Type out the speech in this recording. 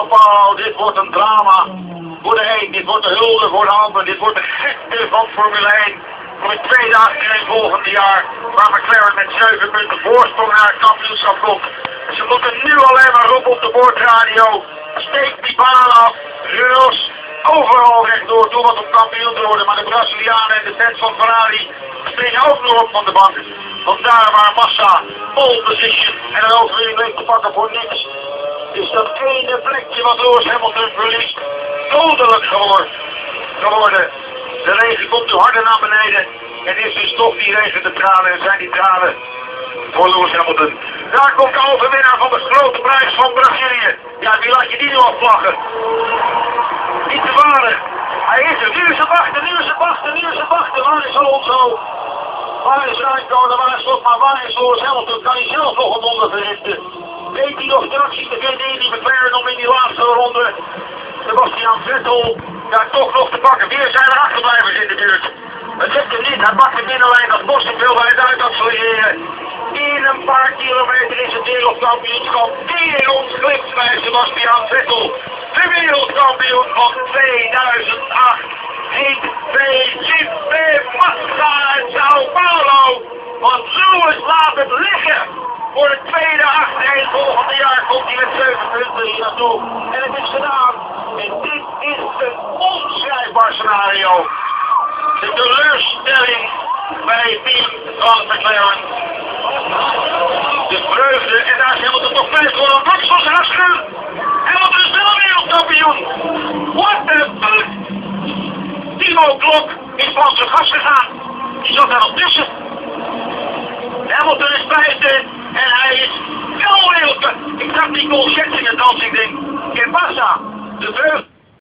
Pauw, dit wordt een drama. Voor de een, dit wordt de hulde voor de ander, dit wordt de gekte van Formule 1. Voor de tweede achterin volgend jaar, waar McLaren met 7 punten voorsprong naar het kampioenschap komt. Ze moeten nu alleen maar roepen op de boordradio. Steek die baan af, Renault overal rechtdoor toe wat om kampioen te worden. Maar de Brazilianen en de fans van Ferrari springen ook nog op van de bank. Vandaar waar Massa pole position en een overwinning leek te pakken voor niks. Is dat ene plekje wat Lewis Hamilton verliest dodelijk geworden. De regen komt nu harder naar beneden en is dus toch die regen de tranen en zijn die tranen voor Lewis Hamilton. Daar komt de overwinnaar van de grote prijs van Brazilië. Ja, wie laat je die nu afvlaggen? Niet te waardig. Hij is er. Nu is het wachten. Waar is Alonso? Waar is Rijkonen? Waar is Lotma? Waar is Lewis Hamilton? Kan hij zelf nog een wonder verrichten? Weet hij nog de actie te vinden in die McLaren om in die laatste ronde? Sebastian Vettel, ja toch nog te pakken. Weer zijn er achterblijvers in de buurt. Het lukt hem niet, hij pakt de binnenlijn, dat Boston wil bij het uit accelereren. In een paar kilometer is het wereldkampioenschap weer ontglipt bij Sebastian Vettel. De wereldkampioen van 2008 heet Felipe Massa uit Sao Paulo. Want Lewis laat het liggen. Voor de tweede achterin volgende jaar komt hij met 7 punten hier naartoe. En het is gedaan. En dit is een onschrijfbaar scenario. De teleurstelling bij het team van McLaren. De vreugde en daar is Hamilton toch bij voor. Wat was er afschuw? Hamilton is wel wereldkampioen. What the fuck? Timo Glock is van zijn gas gegaan. Die zat daar al tussen. Hamilton is vijfde en hij is wel wereldkampioen. Ik zag Nicole Scherzinger dansen, ik denk, que pasa? De vreugde.